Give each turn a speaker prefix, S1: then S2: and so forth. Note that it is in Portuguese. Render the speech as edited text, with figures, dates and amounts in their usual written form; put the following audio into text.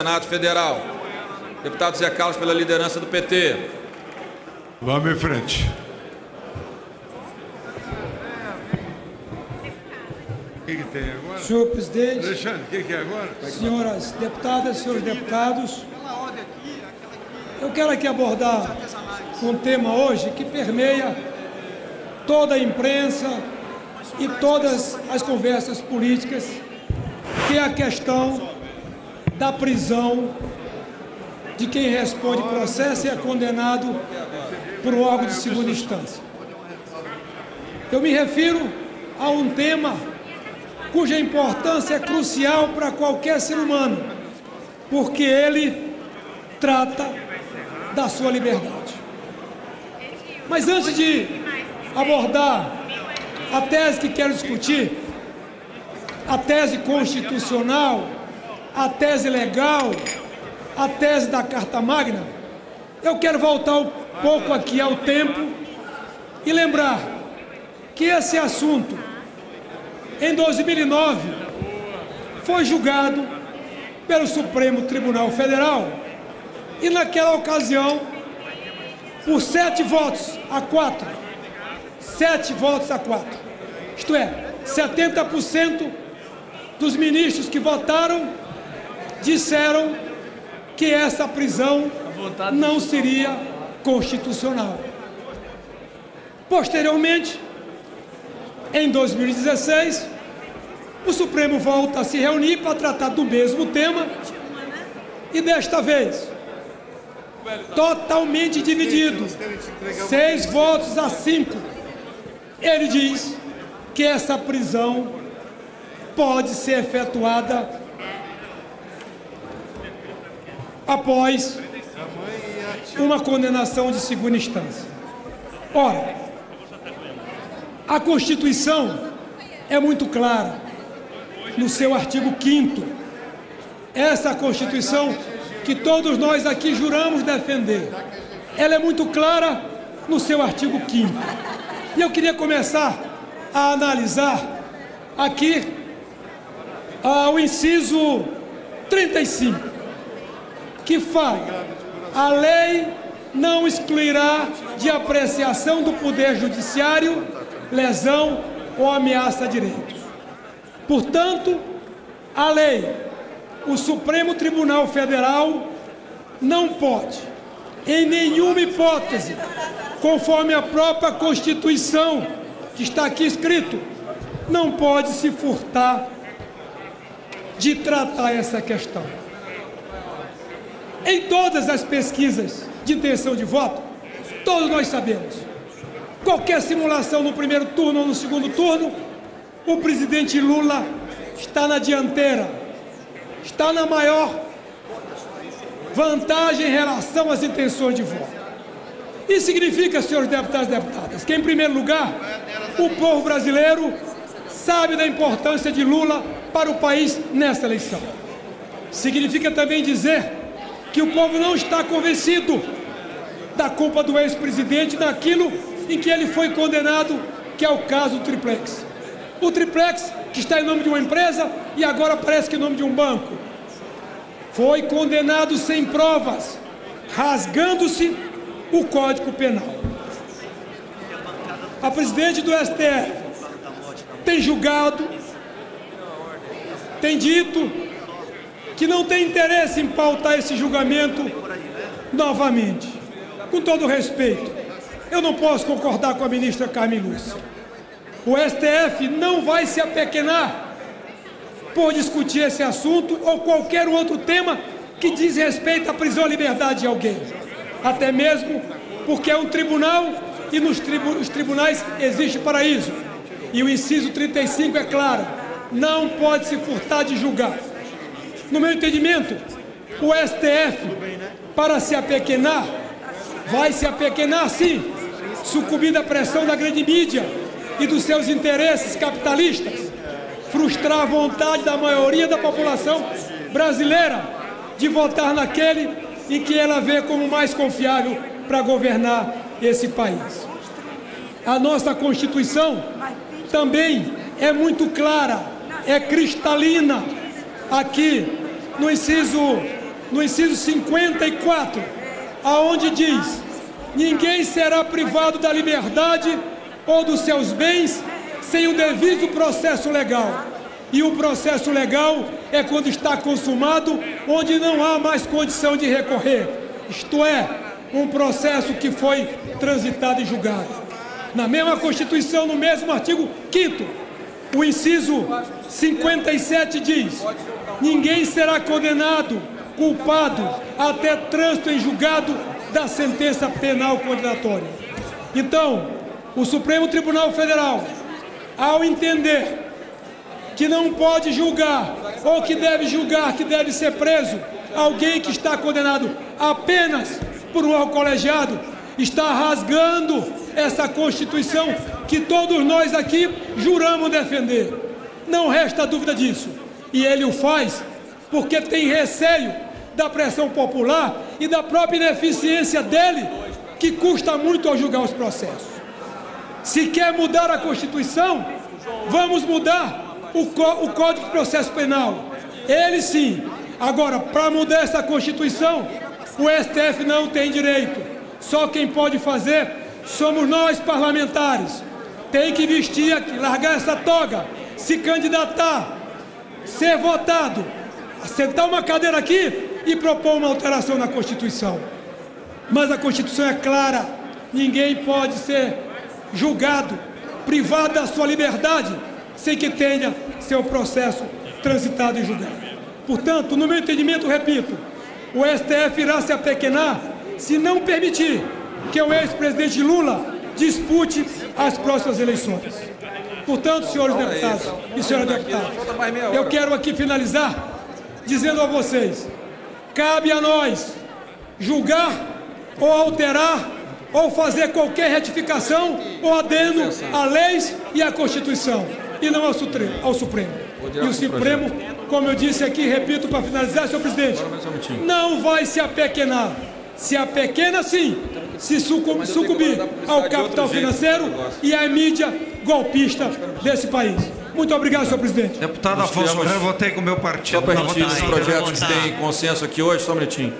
S1: Senado Federal. Deputado Zé Carlos, pela liderança do PT.
S2: Vamos em frente. O que tem agora?
S3: Senhor presidente,
S2: Alexandre, o que é agora?
S3: senhoras deputadas, senhores deputados, eu quero aqui abordar um tema hoje que permeia toda a imprensa e todas as conversas políticas, que é a questão da prisão de quem responde processo e é condenado por um órgão de segunda instância. Eu me refiro a um tema cuja importância é crucial para qualquer ser humano, porque ele trata da sua liberdade. Mas antes de abordar a tese que quero discutir, a tese constitucional, a tese legal, a tese da Carta Magna, eu quero voltar um pouco aqui ao tempo e lembrar que esse assunto, em 2009, foi julgado pelo Supremo Tribunal Federal e, naquela ocasião, por 7 votos a 4, 7 votos a 4, isto é, 70% dos ministros que votaram disseram que essa prisão não seria constitucional. Posteriormente, em 2016, o Supremo volta a se reunir para tratar do mesmo tema e, desta vez, totalmente dividido, 6 votos a 5, ele diz que essa prisão pode ser efetuada após uma condenação de segunda instância. Ora, a Constituição é muito clara no seu artigo 5º. Essa Constituição que todos nós aqui juramos defender, ela é muito clara no seu artigo 5º. E eu queria começar a analisar aqui o inciso 35, que fala: a lei não excluirá de apreciação do Poder Judiciário lesão ou ameaça a direitos. Portanto, a lei, o Supremo Tribunal Federal não pode, em nenhuma hipótese, conforme a própria Constituição, que está aqui escrito, não pode se furtar de tratar essa questão. Em todas as pesquisas de intenção de voto, todos nós sabemos, qualquer simulação no primeiro turno ou no segundo turno, o presidente Lula está na dianteira, está na maior vantagem em relação às intenções de voto. Isso significa, senhores deputados e deputadas, que, em primeiro lugar, o povo brasileiro sabe da importância de Lula para o país nessa eleição. Significa também dizer que o povo não está convencido da culpa do ex-presidente naquilo em que ele foi condenado, que é o caso do Triplex. O Triplex, que está em nome de uma empresa e agora parece que em nome de um banco, foi condenado sem provas, rasgando-se o Código Penal. A presidente do STF tem julgado, tem dito que não tem interesse em pautar esse julgamento novamente. Com todo respeito, eu não posso concordar com a ministra Carmen Lúcia. O STF não vai se apequenar por discutir esse assunto ou qualquer outro tema que diz respeito à prisão à liberdade de alguém. Até mesmo porque é um tribunal e nos tribunais existe paraíso. E o inciso 35 é claro, não pode se furtar de julgar. No meu entendimento, o STF, para se apequenar, vai se apequenar sim, sucumbindo à pressão da grande mídia e dos seus interesses capitalistas, frustrar a vontade da maioria da população brasileira de votar naquele em que ela vê como mais confiável para governar esse país. A nossa Constituição também é muito clara, é cristalina. Aqui, no inciso no inciso 54, aonde diz: ninguém será privado da liberdade ou dos seus bens sem o devido processo legal. E o processo legal é quando está consumado, onde não há mais condição de recorrer. Isto é, um processo que foi transitado e julgado. Na mesma Constituição, no mesmo artigo 5º, o inciso 57 diz: ninguém será condenado, culpado, até trânsito em julgado da sentença penal condenatória. Então, o Supremo Tribunal Federal, ao entender que não pode julgar, ou que deve ser preso alguém que está condenado apenas por um colegiado, está rasgando essa Constituição que todos nós aqui juramos defender. Não resta dúvida disso. E ele o faz porque tem receio da pressão popular e da própria ineficiência dele, que custa muito ao julgar os processos. Se quer mudar a Constituição, vamos mudar o Código de Processo Penal. Ele sim. Agora, para mudar essa Constituição, o STF não tem direito. Só quem pode fazer somos nós, parlamentares. Tem que vestir aqui, largar essa toga, se candidatar, ser votado, sentar uma cadeira aqui e propor uma alteração na Constituição. Mas a Constituição é clara: ninguém pode ser julgado, privado da sua liberdade, sem que tenha seu processo transitado e julgado. Portanto, no meu entendimento, repito, o STF irá se apequenar se não permitir que o ex-presidente Lula dispute as próximas eleições. Portanto, senhores deputados e senhoras deputadas, eu quero aqui finalizar dizendo a vocês: cabe a nós julgar ou alterar ou fazer qualquer retificação ou adendo a leis e à Constituição, e não ao Supremo. E o Supremo, como eu disse aqui, repito para finalizar, senhor presidente, não vai se apequenar. Se apequena sim, se sucumbir ao capital financeiro e à mídia golpista desse país. Muito obrigado, senhor presidente.
S4: Deputado Afonso, eu votei com o meu partido.
S1: Só para a gente ir nesse projeto que tem consenso aqui hoje, só um minutinho.